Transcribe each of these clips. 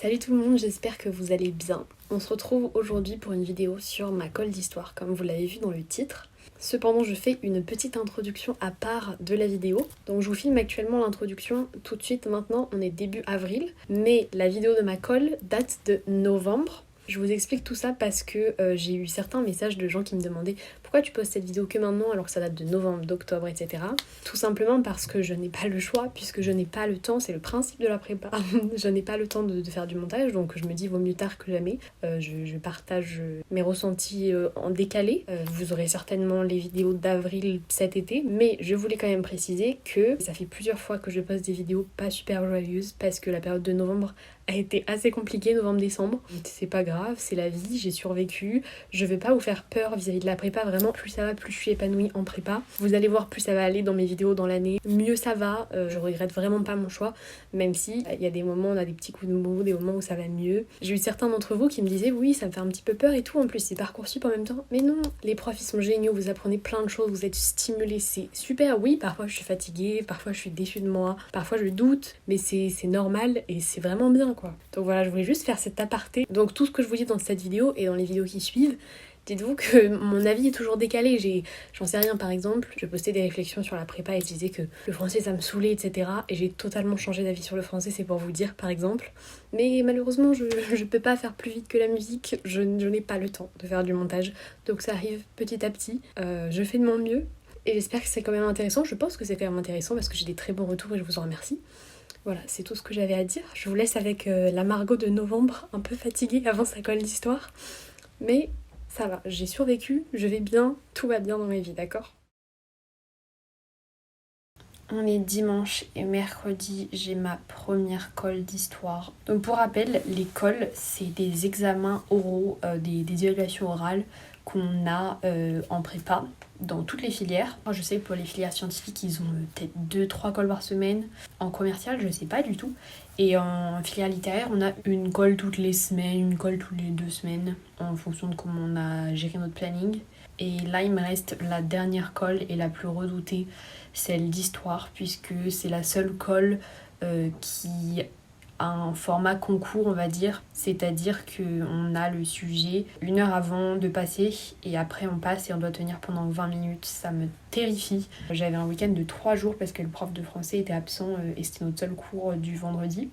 Salut tout le monde, j'espère que vous allez bien. On se retrouve aujourd'hui pour une vidéo sur ma colle d'histoire, comme vous l'avez vu dans le titre. Cependant, je fais une petite introduction à part de la vidéo. Donc je vous filme actuellement l'introduction tout de suite maintenant, on est début avril. Mais la vidéo de ma colle date de novembre. Je vous explique tout ça parce que j'ai eu certains messages de gens qui me demandaient pourquoi tu postes cette vidéo que maintenant alors que ça date de novembre, d'octobre, etc. Tout simplement parce que je n'ai pas le choix, puisque je n'ai pas le temps, c'est le principe de la prépa. Je n'ai pas le temps de faire du montage, donc je me dis vaut mieux tard que jamais. Je partage mes ressentis en décalé. Vous aurez certainement les vidéos d'avril cet été, mais je voulais quand même préciser que ça fait plusieurs fois que je poste des vidéos pas super joyeuses parce que la période de novembre a été assez compliquée, novembre-décembre. C'est pas grave, c'est la vie, j'ai survécu. Je vais pas vous faire peur vis-à-vis de la prépa, vraiment, plus ça va, plus je suis épanouie en prépa. Vous allez voir, plus ça va aller dans mes vidéos dans l'année, mieux ça va. Je regrette vraiment pas mon choix, même si il y a des moments, on a des petits coups de mou, des moments où ça va mieux. J'ai eu certains d'entre vous qui me disaient oui, ça me fait un petit peu peur et tout, en plus c'est Parcoursup en même temps. Mais non, les profs ils sont géniaux, vous apprenez plein de choses, vous êtes stimulés, c'est super. Oui, parfois je suis fatiguée, parfois je suis déçue de moi, parfois je doute, mais c'est normal et c'est vraiment bien quoi. Donc voilà, je voulais juste faire cet aparté. Donc tout ce que je vous dis dans cette vidéo et dans les vidéos qui suivent, dites-vous que mon avis est toujours décalé. J'en sais rien, par exemple, je postais des réflexions sur la prépa et je disais que le français ça me saoulait, etc. Et j'ai totalement changé d'avis sur le français, c'est pour vous dire, par exemple. Mais malheureusement, je peux pas faire plus vite que la musique, je n'ai pas le temps de faire du montage. Donc ça arrive petit à petit, je fais de mon mieux. Et j'espère que c'est quand même intéressant, je pense que c'est quand même intéressant parce que j'ai des très bons retours et je vous en remercie. Voilà, c'est tout ce que j'avais à dire. Je vous laisse avec la Margot de novembre, un peu fatiguée avant sa colle d'histoire. Mais ça va, j'ai survécu, je vais bien, tout va bien dans ma vie, d'accord ? On est dimanche et mercredi, j'ai ma première colle d'histoire. Donc pour rappel, les colles, c'est des examens oraux, des évaluations orales qu'on a en prépa dans toutes les filières. Moi, je sais que pour les filières scientifiques, ils ont peut-être 2-3 colles par semaine. En commercial, je sais pas du tout. Et en filière littéraire, on a une colle toutes les semaines, une colle toutes les 2 semaines, en fonction de comment on a géré notre planning. Et là, il me reste la dernière colle et la plus redoutée, celle d'histoire, puisque c'est la seule colle qui a un format concours, on va dire. C'est-à-dire qu'on a le sujet 1 heure avant de passer et après on passe et on doit tenir pendant 20 minutes. Ça me terrifie. J'avais un week-end de 3 jours parce que le prof de français était absent et c'était notre seul cours du vendredi.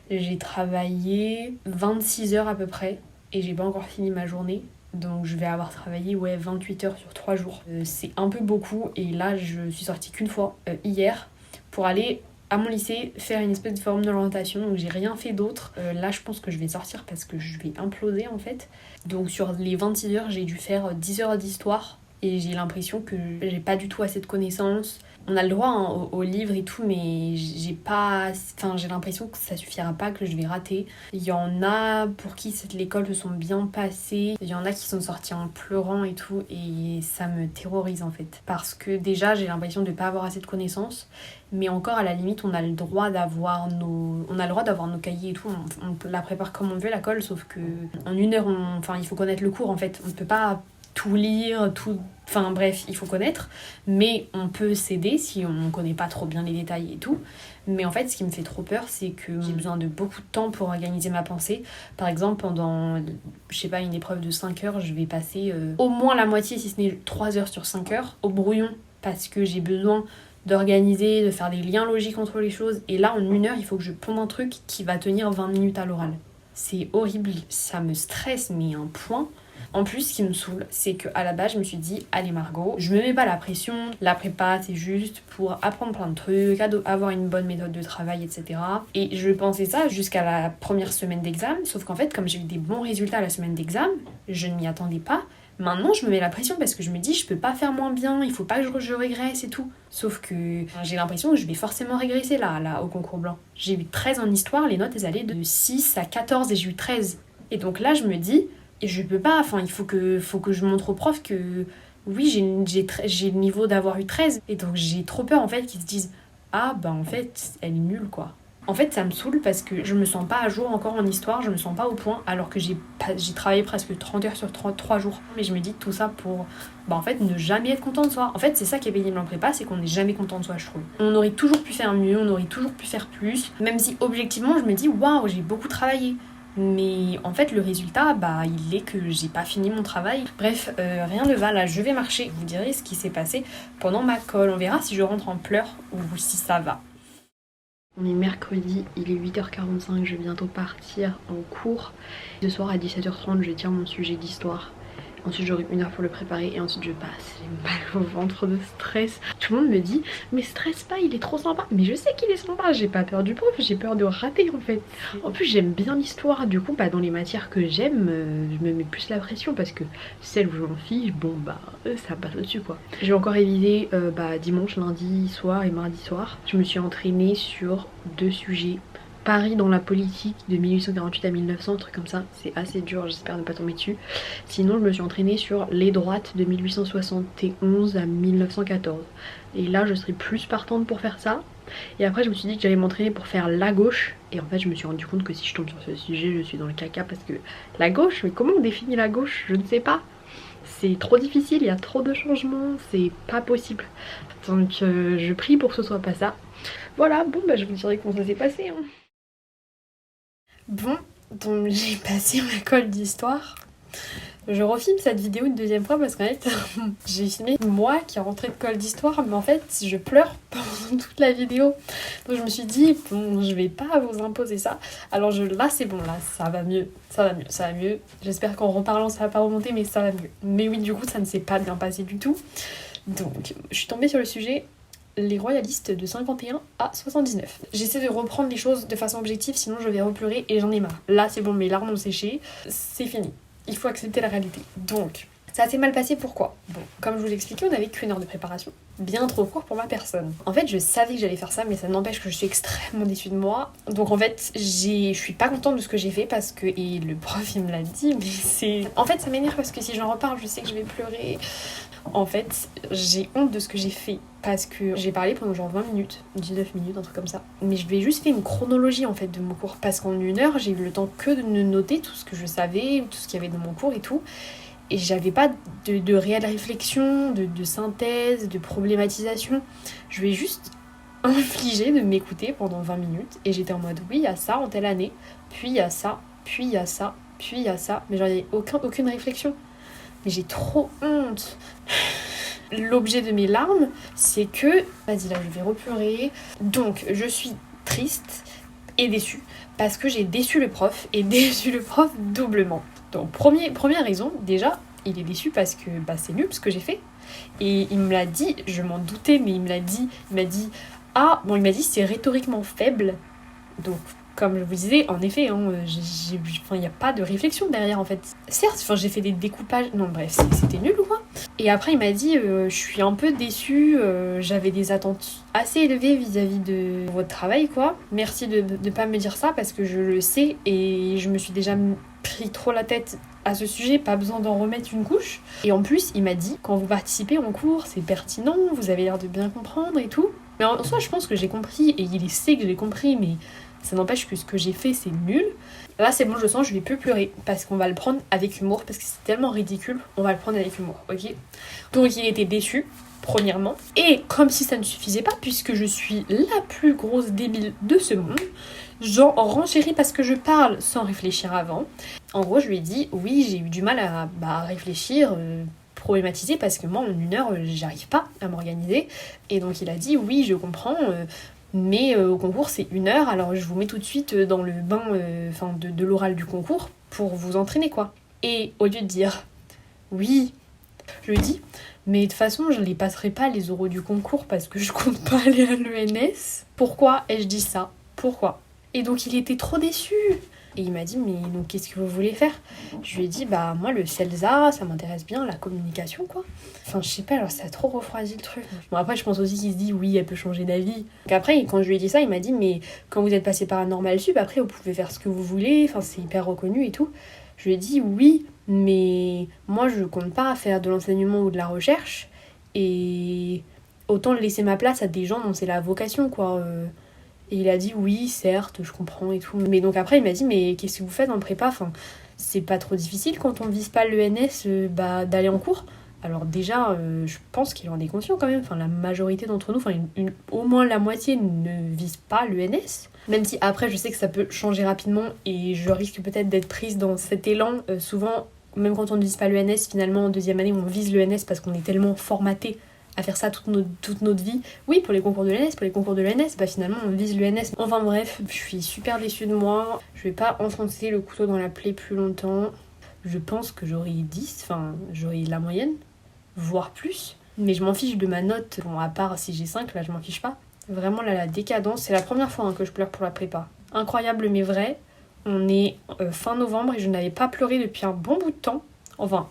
J'ai travaillé 26 heures à peu près et j'ai pas encore fini ma journée. Donc je vais avoir travaillé 28 heures sur 3 jours. C'est un peu beaucoup et là je suis sortie qu'une fois, hier, pour aller à mon lycée faire une espèce de forme d'orientation. Donc j'ai rien fait d'autre. Là je pense que je vais sortir parce que je vais imploser en fait. Donc sur les 26 heures j'ai dû faire 10 heures d'histoire et j'ai l'impression que j'ai pas du tout assez de connaissances. On a le droit hein, au livre et tout, mais j'ai l'impression que ça suffira pas, que je vais rater. Il y en a pour qui l'école se sont bien passées, il y en a qui sont sortis en pleurant et tout, et ça me terrorise en fait. Parce que déjà, j'ai l'impression de pas avoir assez de connaissances, mais encore à la limite, on a le droit d'avoir nos cahiers et tout, on la prépare comme on veut la colle, sauf que en 1 heure, il faut connaître le cours en fait. On ne peut pas tout lire, tout... Enfin bref, il faut connaître, mais on peut s'aider si on connaît pas trop bien les détails et tout. Mais en fait, ce qui me fait trop peur, c'est que j'ai besoin de beaucoup de temps pour organiser ma pensée. Par exemple, pendant, je sais pas, une épreuve de 5 heures, je vais passer au moins la moitié, si ce n'est 3 heures sur 5 heures, au brouillon, parce que j'ai besoin d'organiser, de faire des liens logiques entre les choses. Et là, en 1 heure, il faut que je ponde un truc qui va tenir 20 minutes à l'oral. C'est horrible, ça me stresse, mais à un point... En plus, ce qui me saoule, c'est qu'à la base, je me suis dit, allez Margot, je me mets pas la pression, la prépa, c'est juste pour apprendre plein de trucs, avoir une bonne méthode de travail, etc. Et je pensais ça jusqu'à la première semaine d'examen, sauf qu'en fait, comme j'ai eu des bons résultats à la semaine d'examen, je ne m'y attendais pas. Maintenant, je me mets la pression parce que je me dis, je peux pas faire moins bien, il faut pas que je régresse et tout. Sauf que j'ai l'impression que je vais forcément régresser là, au concours blanc. J'ai eu 13 en histoire, les notes, elles allaient de 6 à 14 et j'ai eu 13. Et donc là, je me dis... Et je peux pas, il faut que je montre au prof que oui, j'ai le niveau d'avoir eu 13. Et donc j'ai trop peur en fait qu'ils se disent ah bah en fait elle est nulle quoi. En fait, ça me saoule parce que je me sens pas à jour encore en histoire, je me sens pas au point, alors que j'ai travaillé presque 30 heures sur 33 jours. Mais je me dis tout ça pour, en fait, ne jamais être content de soi. En fait, c'est ça qui est pénible en prépa, c'est qu'on n'est jamais content de soi, je trouve. On aurait toujours pu faire mieux, on aurait toujours pu faire plus, même si objectivement, je me dis, waouh, j'ai beaucoup travaillé. Mais en fait, le résultat, il est que j'ai pas fini mon travail. Bref, rien ne va, là, je vais marcher. Je vous dirai ce qui s'est passé pendant ma colle. On verra si je rentre en pleurs ou si ça va. On est mercredi, il est 8h45, je vais bientôt partir en cours. Ce soir à 17h30, je tiens mon sujet d'histoire. Ensuite j'aurai 1 heure pour le préparer et ensuite je passe. J'ai mal au ventre de stress. Tout le monde me dit mais stresse pas, il est trop sympa. Mais je sais qu'il est sympa, j'ai pas peur du prof, j'ai peur de rater en fait. En plus j'aime bien l'histoire, du coup dans les matières que j'aime, je me mets plus la pression parce que celles où je m'en fiche, ça passe au-dessus quoi. J'ai encore révisé dimanche, lundi soir et mardi soir. Je me suis entraînée sur 2 sujets. Paris dans la politique de 1848 à 1900, un truc comme ça, c'est assez dur, j'espère ne pas tomber dessus. Sinon je me suis entraînée sur les droites de 1871 à 1914. Et là je serai plus partante pour faire ça. Et après je me suis dit que j'allais m'entraîner pour faire la gauche. Et en fait je me suis rendu compte que si je tombe sur ce sujet je suis dans le caca parce que la gauche, mais comment on définit la gauche? Je ne sais pas. C'est trop difficile, il y a trop de changements, c'est pas possible. Donc je prie pour que ce soit pas ça. Voilà, je vous dirai comment ça s'est passé. Bon, donc j'ai passé ma colle d'histoire. Je refilme cette vidéo une deuxième fois parce qu'en fait j'ai filmé moi qui est rentrée de colle d'histoire, mais en fait je pleure pendant toute la vidéo. Donc je me suis dit je vais pas vous imposer ça. Alors là c'est bon, là ça va mieux. J'espère qu'en reparlant ça va pas remonter, mais ça va mieux. Mais oui, du coup ça ne s'est pas bien passé du tout. Donc je suis tombée sur le sujet les royalistes de 51 à 79. J'essaie de reprendre les choses de façon objective, sinon je vais repleurer et j'en ai marre. Là c'est bon, mes larmes ont séché, c'est fini. Il faut accepter la réalité. Donc, ça s'est mal passé, pourquoi? Bon, comme je vous l'ai expliqué, on n'avait qu'1 heure de préparation. Bien trop court pour ma personne. En fait, je savais que j'allais faire ça, mais ça n'empêche que je suis extrêmement déçue de moi. Donc en fait, je suis pas contente de ce que j'ai fait parce que... Et le prof, il me l'a dit, mais c'est... En fait, ça m'énerve parce que si j'en reparle, je sais que je vais pleurer. En fait, j'ai honte de ce que j'ai fait parce que j'ai parlé pendant genre 20 minutes, 19 minutes, un truc comme ça. Mais je vais juste faire une chronologie en fait de mon cours parce qu'en 1 heure, j'ai eu le temps que de noter tout ce que je savais, tout ce qu'il y avait dans mon cours et tout. Et j'avais pas de réelle réflexion, de synthèse, de problématisation. Je vais juste infliger de m'écouter pendant 20 minutes et j'étais en mode oui, il y a ça en telle année, puis il y a ça, puis il y a ça, puis il y a ça. Mais j'en ai aucune réflexion. Mais j'ai trop honte. L'objet de mes larmes, c'est que... Vas-y, là, je vais repleurer. Donc, je suis triste et déçue parce que j'ai déçu le prof et déçu le prof doublement. Donc, première raison, déjà, il est déçu parce que c'est nul ce que j'ai fait. Et il me l'a dit, je m'en doutais, mais il m'a dit, c'est rhétoriquement faible. Donc, comme je vous disais, en effet, il n'y a pas de réflexion derrière en fait. Certes, j'ai fait des découpages, non bref, c'était nul ou quoi. Et après il m'a dit, je suis un peu déçue, j'avais des attentes assez élevées vis-à-vis de votre travail quoi. Merci de ne pas me dire ça parce que je le sais et je me suis déjà pris trop la tête à ce sujet, pas besoin d'en remettre une couche. Et en plus, il m'a dit, quand vous participez en cours, c'est pertinent, vous avez l'air de bien comprendre et tout. Mais en soi, je pense que j'ai compris et il sait que j'ai compris, mais... Ça n'empêche que ce que j'ai fait, c'est nul. Là, c'est bon, je sens, je vais plus pleurer. Parce qu'on va le prendre avec humour. Parce que c'est tellement ridicule. On va le prendre avec humour, ok? Donc, il était déçu, premièrement. Et comme si ça ne suffisait pas, puisque je suis la plus grosse débile de ce monde, j'en renchéris parce que je parle sans réfléchir avant. En gros, je lui ai dit, oui, j'ai eu du mal à réfléchir... problématiser parce que moi, en 1 heure, j'arrive pas à m'organiser. Et donc, il a dit, oui, je comprends... mais au concours c'est 1 heure, alors je vous mets tout de suite dans le bain de l'oral du concours pour vous entraîner quoi. Et au lieu de dire oui, je lui dis mais de toute façon je les passerai pas les oraux du concours parce que je compte pas aller à l'ENS. Pourquoi ai-je dit ça? Pourquoi? Et donc il était trop déçu. Et il m'a dit mais donc qu'est-ce que vous voulez faire? Je lui ai dit moi le CELSA ça m'intéresse bien, la communication quoi. Enfin je sais pas, alors ça a trop refroidi le truc. Bon après je pense aussi qu'il se dit oui elle peut changer d'avis. Donc après quand je lui ai dit ça il m'a dit mais quand vous êtes passé par un normal sup après vous pouvez faire ce que vous voulez, enfin c'est hyper reconnu et tout. Je lui ai dit oui mais moi je compte pas faire de l'enseignement ou de la recherche et autant laisser ma place à des gens dont c'est la vocation quoi. Et il a dit oui, certes, je comprends et tout. Mais donc après, il m'a dit, mais qu'est-ce que vous faites en prépa? Enfin, c'est pas trop difficile quand on vise pas l'ENS d'aller en cours? Alors déjà, je pense qu'il en est conscient quand même. Enfin, la majorité d'entre nous, enfin au moins la moitié ne vise pas l'ENS. Même si après, je sais que ça peut changer rapidement et je risque peut-être d'être prise dans cet élan. Souvent, même quand on ne vise pas l'ENS, finalement en deuxième année, on vise l'ENS parce qu'on est tellement formaté à faire ça toute notre vie. Oui, pour les concours de l'ENS, finalement on vise l'ENS. Enfin bref, je suis super déçue de moi. Je vais pas enfoncer le couteau dans la plaie plus longtemps. Je pense que j'aurai 10, enfin j'aurai la moyenne, voire plus. Mais je m'en fiche de ma note. Bon, à part si j'ai 5, là je m'en fiche pas. Vraiment là, la décadence, c'est la première fois que je pleure pour la prépa. Incroyable mais vrai. On est fin novembre et je n'avais pas pleuré depuis un bon bout de temps. Enfin,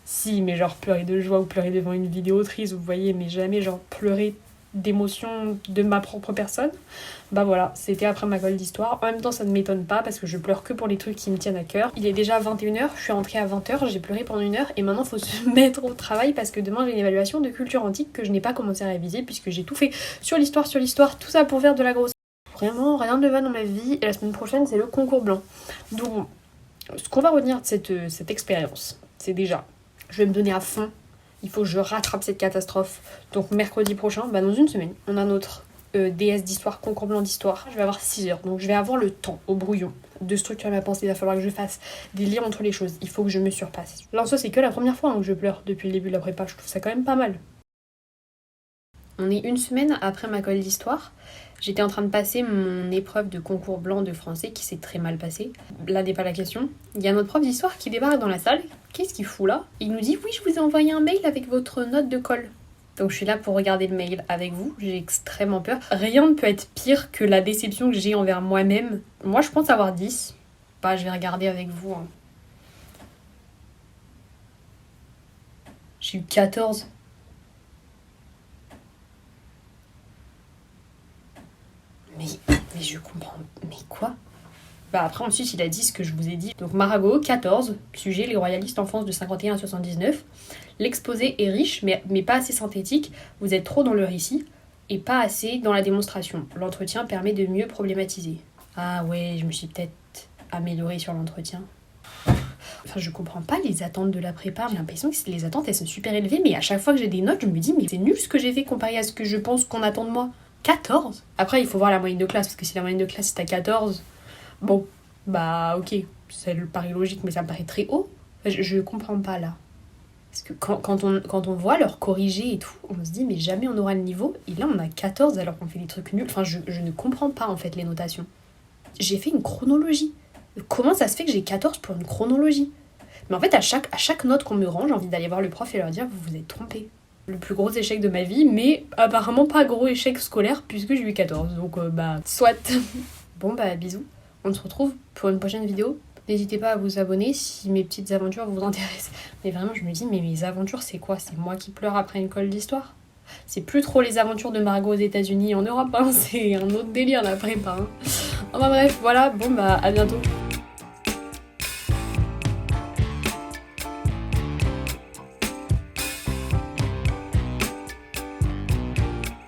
si, mais genre pleurer de joie ou pleurer devant une vidéo triste, vous voyez, mais jamais genre pleurer d'émotion de ma propre personne. Bah voilà, c'était après ma colle d'histoire. En même temps, ça ne m'étonne pas parce que je pleure que pour les trucs qui me tiennent à cœur. Il est déjà 21h, je suis rentrée à 20h, j'ai pleuré pendant 1 heure et maintenant faut se mettre au travail parce que demain j'ai une évaluation de culture antique que je n'ai pas commencé à réviser puisque j'ai tout fait sur l'histoire, tout ça pour faire de la grosse. Vraiment, rien ne va dans ma vie et la semaine prochaine c'est le concours blanc. Donc, ce qu'on va retenir de cette expérience, c'est déjà, je vais me donner à fond. Il faut que je rattrape cette catastrophe. Donc mercredi prochain, dans une semaine, on a notre DS d'histoire, concours blanc d'histoire. Je vais avoir 6 heures. Donc je vais avoir le temps, au brouillon, de structurer ma pensée. Il va falloir que je fasse des liens entre les choses. Il faut que je me surpasse. Là en soi, c'est que la première fois que je pleure depuis le début de la prépa. Je trouve ça quand même pas mal. On est 1 semaine après ma colle d'histoire. J'étais en train de passer mon épreuve de concours blanc de français qui s'est très mal passée. Là n'est pas la question. Il y a notre prof d'histoire qui débarque dans la salle. Qu'est-ce qu'il fout là? Il nous dit oui, je vous ai envoyé un mail avec votre note de colle. Donc je suis là pour regarder le mail avec vous. J'ai extrêmement peur. Rien ne peut être pire que la déception que j'ai envers moi-même. Moi je pense avoir 10. Je vais regarder avec vous. J'ai eu 14. Mais je comprends. Mais quoi? Après ensuite il a dit ce que je vous ai dit. Donc Maragot, 14. Sujet, les royalistes en France de 51 à 79. L'exposé est riche mais pas assez synthétique. Vous êtes trop dans le récit et pas assez dans la démonstration. L'entretien permet de mieux problématiser. Ah ouais, je me suis peut-être améliorée sur l'entretien. Enfin, je comprends pas les attentes de la prépa. J'ai l'impression que les attentes elles sont super élevées, mais à chaque fois que j'ai des notes, je me dis mais c'est nul ce que j'ai fait comparé à ce que je pense qu'on attend de moi. 14. Après, il faut voir la moyenne de classe, parce que si la moyenne de classe est à 14, bon, ok, ça me paraît logique, mais ça me paraît très haut. Je comprends pas là. Parce que quand on voit leur corriger et tout, on se dit, mais jamais on aura le niveau. Et là, on a 14 alors qu'on fait des trucs nuls. Enfin, je ne comprends pas en fait les notations. J'ai fait une chronologie. Comment ça se fait que j'ai 14 pour une chronologie? Mais en fait, à chaque note qu'on me rend, j'ai envie d'aller voir le prof et leur dire, vous vous êtes trompés. Le plus gros échec de ma vie, mais apparemment pas gros échec scolaire puisque j'ai eu 14. Donc soit. Bon bisous. On se retrouve pour une prochaine vidéo. N'hésitez pas à vous abonner si mes petites aventures vous intéressent. Mais vraiment je me dis, mais mes aventures c'est quoi? C'est moi qui pleure après une colle d'histoire? C'est plus trop les aventures de Margot aux États-Unis en Europe, c'est un autre délire la prépa. Enfin bref, voilà, à bientôt.